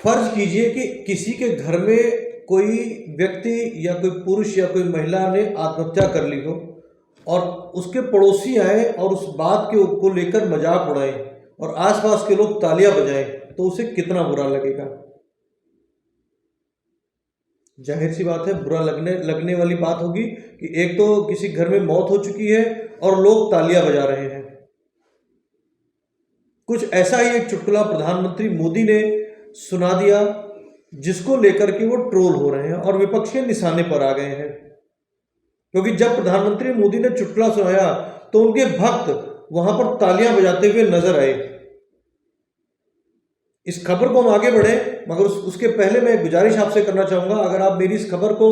फर्ज कीजिए कि किसी के घर में कोई व्यक्ति या कोई पुरुष या कोई महिला ने आत्महत्या कर ली हो और उसके पड़ोसी आए और उस बात के को लेकर मजाक उड़ाएं और आसपास के लोग तालियां बजाएं, तो उसे कितना बुरा लगेगा। जाहिर सी बात है, बुरा लगने वाली बात होगी कि एक तो किसी घर में मौत हो चुकी है और लोग तालियां बजा रहे हैं। कुछ ऐसा ही एक चुटकुला प्रधानमंत्री मोदी ने सुना दिया, जिसको लेकर के वो ट्रोल हो रहे हैं और विपक्ष के निशाने पर आ गए हैं। क्योंकि जब प्रधानमंत्री मोदी ने चुटकुला सुनाया तो उनके भक्त वहां पर तालियां बजाते हुए नजर आए। इस खबर को हम आगे बढ़े, मगर उसके पहले मैं गुजारिश आपसे करना चाहूंगा, अगर आप मेरी इस खबर को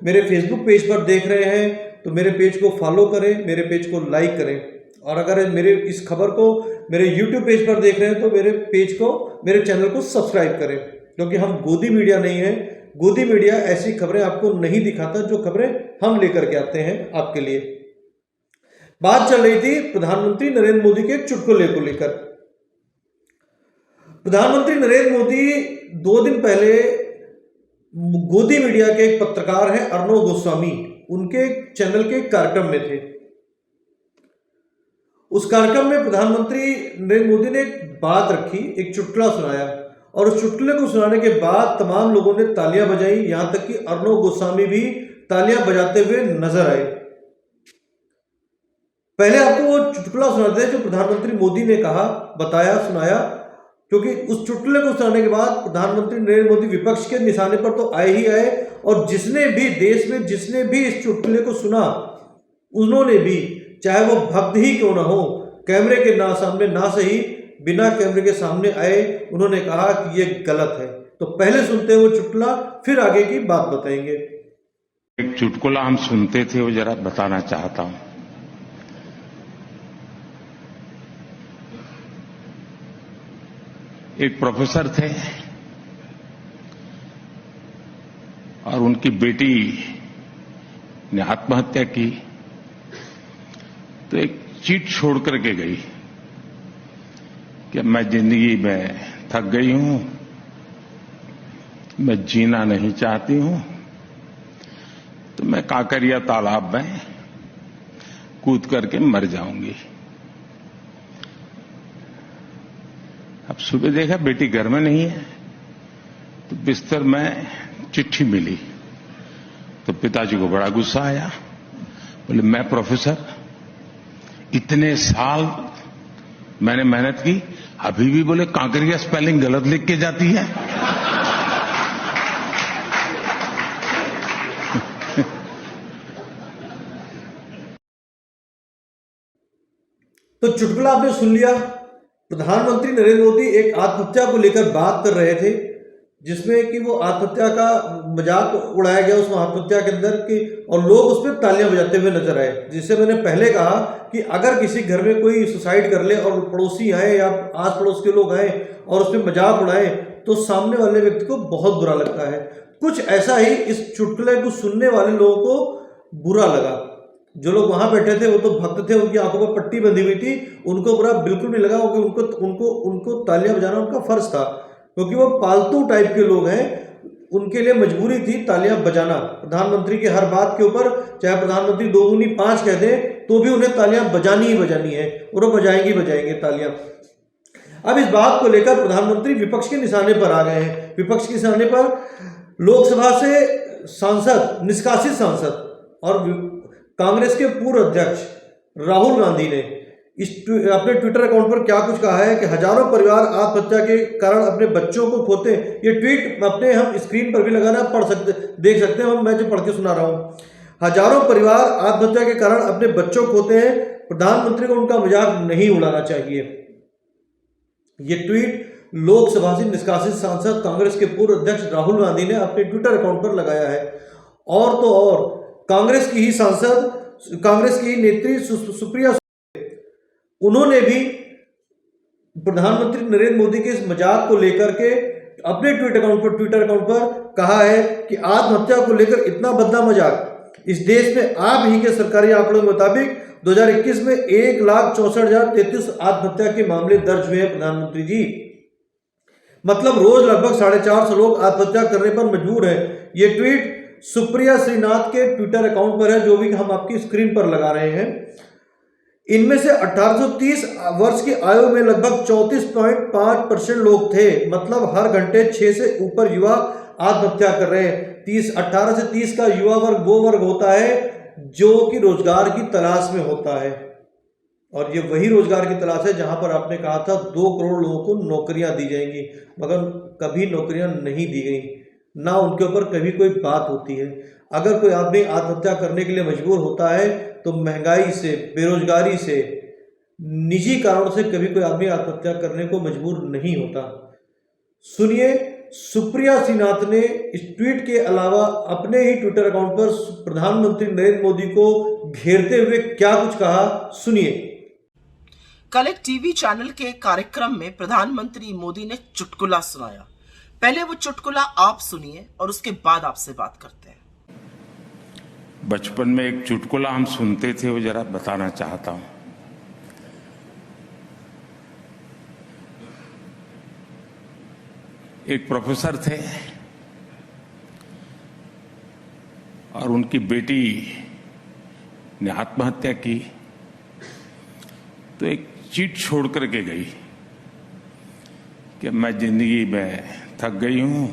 मेरे फेसबुक पेज पर देख रहे हैं तो मेरे पेज को फॉलो करें, मेरे पेज को लाइक करें, और अगर मेरे इस खबर को मेरे यूट्यूब पेज पर देख रहे हैं तो मेरे चैनल को सब्सक्राइब करें। क्योंकि हम गोदी मीडिया नहीं है। गोदी मीडिया ऐसी खबरें आपको नहीं दिखाता जो खबरें हम लेकर के आते हैं आपके लिए। बात चल रही थी प्रधानमंत्री नरेंद्र मोदी के चुटकुले को लेकर। प्रधानमंत्री नरेंद्र मोदी 2 दिन पहले गोदी मीडिया के एक पत्रकार हैं अर्णव गोस्वामी, उनके चैनल के कार्यक्रम में थे। उस कार्यक्रम में प्रधानमंत्री नरेंद्र मोदी ने एक बात रखी, एक चुटकुला सुनाया, और उस चुटकुले को सुनाने के बाद तमाम लोगों ने तालियां बजाई, यहां तक कि अर्णव गोस्वामी भी तालियां बजाते हुए नजर आए। पहले आपको वो चुटकुला सुनाते हैं जो प्रधानमंत्री मोदी ने कहा, बताया, सुनाया, क्योंकि उस चुटकुले को सुनाने के बाद प्रधानमंत्री नरेंद्र मोदी विपक्ष के निशाने पर तो आए ही आए, और जिसने भी देश में जिसने भी इस चुटकुले को सुना उन्होंने भी, चाहे वो भक्त ही क्यों ना हो, कैमरे के सामने ना सही, बिना कैमरे के सामने आए, उन्होंने कहा कि ये गलत है। तो पहले सुनते हैं वो चुटकुला, फिर आगे की बात बताएंगे। एक चुटकुला हम सुनते थे, वो जरा बताना चाहता हूं। एक प्रोफेसर थे और उनकी बेटी ने आत्महत्या की, तो एक चीट छोड़ करके गई कि मैं जिंदगी में थक गई हूं, मैं जीना नहीं चाहती हूं, तो मैं काकरिया तालाब में कूद करके मर जाऊंगी। अब सुबह देखा बेटी घर में नहीं है, तो बिस्तर में चिट्ठी मिली, तो पिताजी को बड़ा गुस्सा आया। बोले, मैं प्रोफेसर, इतने साल मैंने मेहनत की, अभी भी बोले कांकरिया स्पेलिंग गलत लिख के जाती है। तो चुटकुला आपने सुन लिया। प्रधानमंत्री नरेंद्र मोदी एक आत्महत्या को लेकर बात कर रहे थे, जिसमें कि वो आत्महत्या का मजाक उड़ाया गया उस आत्महत्या के अंदर कि, और लोग उस पर तालियां बजाते हुए नजर आए। जिससे मैंने पहले कहा कि अगर किसी घर में कोई सुसाइड कर ले और पड़ोसी आए या आस पड़ोस के लोग आए और उस पर मजाक उड़ाए, तो सामने वाले व्यक्ति को बहुत बुरा लगता है। कुछ ऐसा ही इस चुटकुले को सुनने वाले लोगों को बुरा लगा। जो लोग वहां बैठे थे वो तो भक्त थे, उनकी आंखों पर पट्टी बंधी हुई थी, उनको बुरा बिल्कुल नहीं लगा, क्योंकि उनको तालियां बजाना उनका फर्ज था, क्योंकि वो पालतू टाइप के लोग हैं, उनके लिए मजबूरी थी तालियां बजाना। प्रधानमंत्री की हर बात के ऊपर चाहे प्रधानमंत्री 2 दूनी 5 कह दें तो भी उन्हें तालियां बजानी ही बजानी है, और वो बजाएंगे तालियां। अब इस बात को लेकर प्रधानमंत्री विपक्ष के निशाने पर आ गए हैं। विपक्ष के निशाने पर लोकसभा से सांसद, निष्कासित सांसद और कांग्रेस के पूर्व अध्यक्ष राहुल गांधी ने अपने ट्विटर अकाउंट पर क्या कुछ कहा है कि हजारों परिवार आत्महत्या के कारण अपने बच्चों को खोते। ये ट्वीट अपने हम स्क्रीन पर भी लगाना देख सकते हैं, मैं जो पढ़ के सुना रहा हूं। हजारों परिवार आत्महत्या के कारण अपने बच्चों को खोते हैं, प्रधानमंत्री को उनका मजाक नहीं उड़ाना चाहिए। ये ट्वीट लोकसभा से निष्कासित सांसद कांग्रेस के पूर्व अध्यक्ष राहुल गांधी ने अपने ट्विटर अकाउंट पर लगाया है। और तो और कांग्रेस की ही सांसद, कांग्रेस की नेत्री सुप्रिया, उन्होंने भी प्रधानमंत्री नरेंद्र मोदी के इस मजाक को लेकर के अपने ट्विटर अकाउंट पर कहा है कि आत्महत्या को लेकर इतना भद्दा मजाक, इस देश में आप ही के सरकारी आंकड़ों के मुताबिक 2021 में 1,64,033 आत्महत्या के मामले दर्ज हुए हैं। प्रधानमंत्री जी, मतलब रोज लगभग 450 लोग आत्महत्या करने पर मजबूर हैं। ये ट्वीट सुप्रिया श्रीनाथ के ट्विटर अकाउंट पर है, जो भी हम आपकी स्क्रीन पर लगा रहे हैं। इनमें से 1830 वर्ष की आयु में लगभग 34.5% लोग थे। मतलब हर घंटे 6 से ऊपर युवा आत्महत्या कर रहे हैं। 18 से 30 का युवा वर्ग वो वर्ग होता है जो कि रोजगार की तलाश में होता है, और ये वही रोजगार की तलाश है जहां पर आपने कहा था 2 करोड़ लोगों को नौकरियां दी जाएंगी, मगर कभी नौकरियां नहीं दी गई, ना उनके ऊपर कभी कोई बात होती है। अगर कोई आदमी आत्महत्या करने के लिए मजबूर होता है तो महंगाई से, बेरोजगारी से, निजी कारणों से कभी कोई आदमी आत्महत्या करने को मजबूर नहीं होता। सुनिए सुप्रिया श्रीनाथ ने इस ट्वीट के अलावा अपने ही ट्विटर अकाउंट पर प्रधानमंत्री नरेंद्र मोदी को घेरते हुए क्या कुछ कहा, सुनिए। कल एक टीवी चैनल के कार्यक्रम में प्रधानमंत्री मोदी ने चुटकुला सुनाया। पहले वो चुटकुला आप सुनिए और उसके बाद आपसे बात करते हैं। बचपन में एक चुटकुला हम सुनते थे, वो जरा बताना चाहता हूं। एक प्रोफेसर थे और उनकी बेटी ने आत्महत्या की, तो एक चिट छोड़ करके गई कि मैं जिंदगी में थक गई हूं,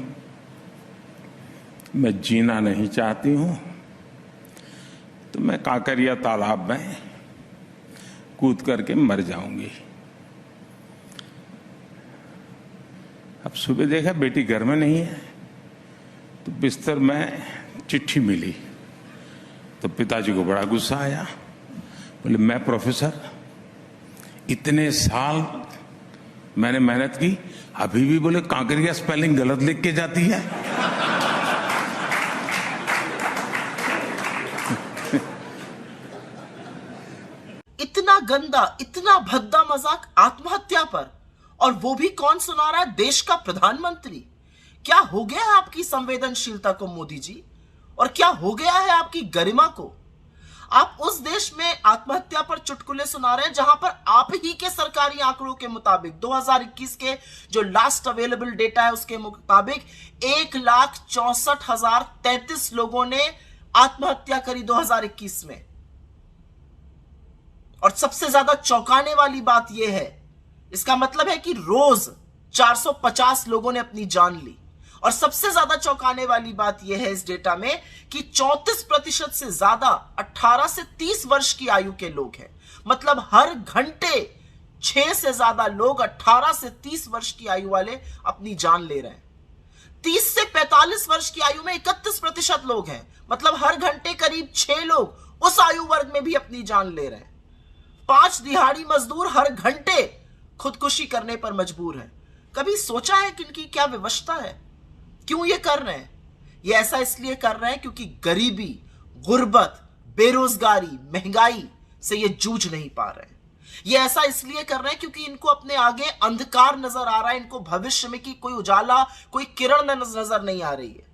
मैं जीना नहीं चाहती हूं, तो मैं काकरिया तालाब में कूद करके मर जाऊंगी। अब सुबह देखा बेटी घर में नहीं है, तो बिस्तर में चिट्ठी मिली, तो पिताजी को बड़ा गुस्सा आया। बोले मैं प्रोफेसर, इतने साल मैंने मेहनत की, अभी भी बोले काकरिया स्पेलिंग गलत लिख के जाती है। इतना गंदा, इतना भद्दा मजाक आत्महत्या पर, और वो भी कौन सुना रहा है? देश का प्रधानमंत्री। क्या हो गया है आपकी संवेदनशीलता को मोदी जी, और क्या हो गया है आपकी गरिमा को? आप उस देश में आत्महत्या पर चुटकुले सुना रहे हैं जहां पर आप ही के सरकारी आंकड़ों के मुताबिक 2021 के जो लास्ट अवेलेबल डेटा है उसके मुताबिक 1,64,033 लोगों ने आत्महत्या करी 2021 में। और सबसे ज्यादा चौंकाने वाली बात यह है, इसका मतलब है कि रोज 450 लोगों ने अपनी जान ली। और सबसे ज्यादा चौंकाने वाली बात यह है इस डेटा में कि 34% से ज्यादा 18 से 30 वर्ष की आयु के लोग हैं। मतलब हर घंटे 6 से ज्यादा लोग 18 से 30 वर्ष की आयु वाले अपनी जान ले रहे हैं। 30 से 45 वर्ष की आयु में 31% लोग हैं। मतलब हर घंटे करीब 6 लोग उस आयु वर्ग में भी अपनी जान ले रहे हैं। 5 दिहाड़ी मजदूर हर घंटे खुदकुशी करने पर मजबूर है। कभी सोचा है कि इनकी क्या विवशता है? क्यों ये कर रहे हैं? ये ऐसा इसलिए कर रहे हैं क्योंकि गरीबी, गुर्बत, बेरोजगारी, महंगाई से ये जूझ नहीं पा रहे हैं। ये ऐसा इसलिए कर रहे हैं क्योंकि इनको अपने आगे अंधकार नजर आ रहा है। इनको भविष्य में की कोई उजाला, कोई किरण नजर नहीं आ रही है।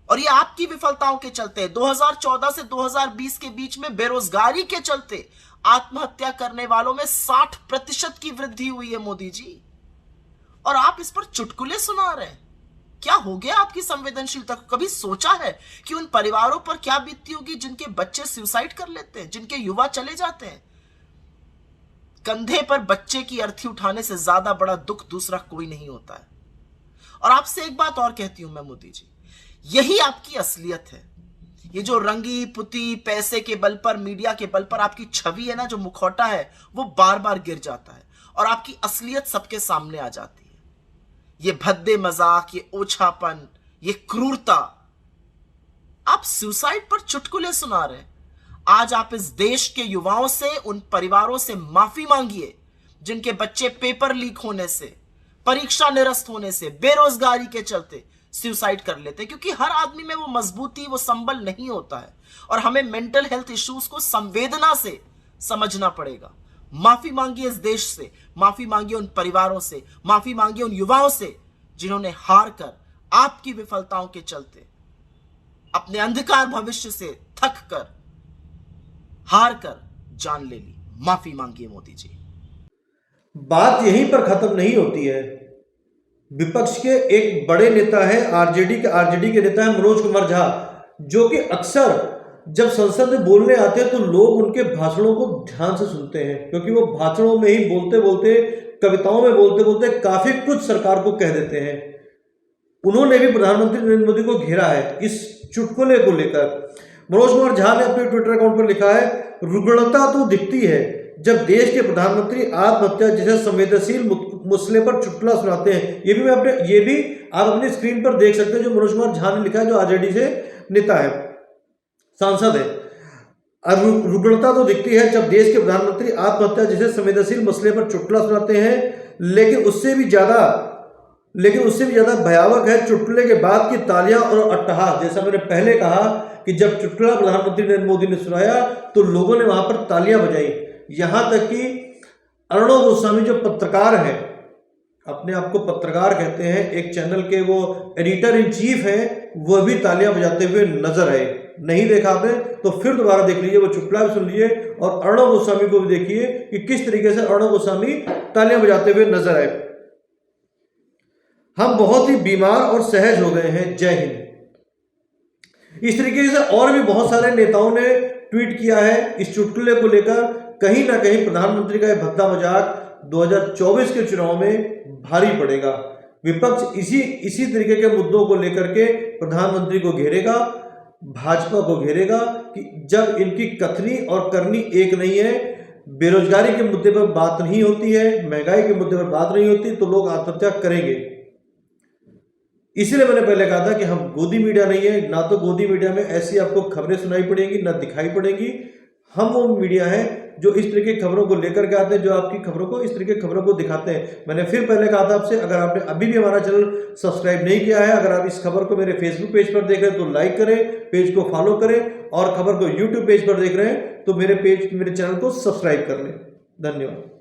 और ये आपकी विफलताओं के चलते 2014 से 2020 के बीच में बेरोजगारी के चलते आत्महत्या करने वालों में 60% की वृद्धि हुई है मोदी जी। और आप इस पर चुटकुले सुना रहे हैं। क्या हो गया आपकी संवेदनशीलता को? कभी सोचा है कि उन परिवारों पर क्या बीतती होगी जिनके बच्चे सुसाइड कर लेते हैं, जिनके युवा चले जाते हैं? कंधे पर बच्चे की अर्थी उठाने से ज्यादा बड़ा दुख दूसरा कोई नहीं होता है। और आपसे एक बात और कहती हूं मैं मोदी जी, यही आपकी असलियत है। ये जो रंगी पुती पैसे के बल पर, मीडिया के बल पर आपकी छवि है ना, जो मुखौटा है, वो बार बार गिर जाता है और आपकी असलियत सबके सामने आ जाती है। ये भद्दे मजाक, ये ओछापन, ये क्रूरता। आप सुसाइड पर चुटकुले सुना रहे हैं। आज आप इस देश के युवाओं से, उन परिवारों से माफी मांगिए जिनके बच्चे पेपर लीक होने से, परीक्षा निरस्त होने से, बेरोजगारी के चलते सुसाइड कर लेते हैं। क्योंकि हर आदमी में वो मजबूती, वो संबल नहीं होता है। और हमें मेंटल हेल्थ इश्यूज को संवेदना से समझना पड़ेगा। माफी मांगिए इस देश से, माफी मांगिए उन परिवारों से, माफी मांगिए उन युवाओं से जिन्होंने हार कर, आपकी विफलताओं के चलते, अपने अंधकार भविष्य से थक कर, हार कर जान ले ली। माफी मांगिए मोदी जी। बात यहीं पर खत्म नहीं होती है। विपक्ष के एक बड़े नेता है, आरजेडी के नेता है मनोज कुमार झा, जो कि अक्सर जब संसद में बोलने आते हैं तो लोग उनके भाषणों को ध्यान से सुनते हैं, क्योंकि वो भाषणों में ही बोलते बोलते, कविताओं में बोलते बोलते काफी कुछ सरकार को कह देते हैं। उन्होंने भी प्रधानमंत्री नरेंद्र मोदी को घेरा है इस चुटकुले को लेकर। मनोज कुमार झा ने अपने ट्विटर अकाउंट पर लिखा है, रुग्णता तो दिखती है जब देश के प्रधानमंत्री आत्महत्या जैसे संवेदनशील मसले पर चुटकुला सुनाते हैं। ये भी आप अपनी स्क्रीन पर देख सकते हैं, जो मनोज कुमार झा ने लिखा है, जो आरजेडी से नेता है, सांसद है। रुग्णता तो दिखती है जब देश के प्रधानमंत्री आत्महत्या जैसे संवेदनशील मसले पर चुटकुला सुनाते हैं, लेकिन उससे भी ज्यादा भयावह है चुटकुले के बाद की तालियां और अट्टहास। जैसा मैंने पहले कहा कि जब चुटकुला प्रधानमंत्री नरेंद्र मोदी ने सुनाया तो लोगों ने वहां पर तालियां बजाई, यहां तक कि अर्णव गोस्वामी जो पत्रकार हैं, अपने आप को पत्रकार कहते हैं, एक चैनल के वो एडिटर इन चीफ हैं, वह भी तालियां बजाते हुए नजर आए। नहीं देखा आपने तो फिर दोबारा देख लीजिए, वो चुटकुला भी सुन लीजिए और अर्णव गोस्वामी को भी देखिए कि किस तरीके से अर्णव गोस्वामी तालियां बजाते हुए नजर आए। हम बहुत ही बीमार और सहज हो गए हैं, जय हिंद। इस तरीके से और भी बहुत सारे नेताओं ने ट्वीट किया है इस चुटकुले को लेकर। कहीं ना कहीं प्रधानमंत्री का यह भद्दा मजाक 2024 के चुनाव में भारी पड़ेगा। विपक्ष इसी तरीके के मुद्दों को लेकर के प्रधानमंत्री को घेरेगा, भाजपा को घेरेगा कि जब इनकी कथनी और करनी एक नहीं है, बेरोजगारी के मुद्दे पर बात नहीं होती है, महंगाई के मुद्दे पर बात नहीं होती, तो लोग आत्महत्या करेंगे। इसलिए मैंने पहले कहा था कि हम गोदी मीडिया नहीं है, ना तो गोदी मीडिया में ऐसी आपको खबरें सुनाई पड़ेंगी, ना दिखाई पड़ेंगी। हम वो मीडिया है जो इस तरह की खबरों को लेकर के आते हैं, जो आपकी खबरों को, इस तरह की खबरों को दिखाते हैं। मैंने फिर पहले कहा था आपसे, अगर आपने अभी भी हमारा चैनल सब्सक्राइब नहीं किया है, अगर आप इस खबर को मेरे फेसबुक पेज पर देख रहे हैं तो लाइक करें, पेज को फॉलो करें, और खबर को यूट्यूब पेज पर देख रहे हैं तो मेरे चैनल को सब्सक्राइब कर लें। धन्यवाद।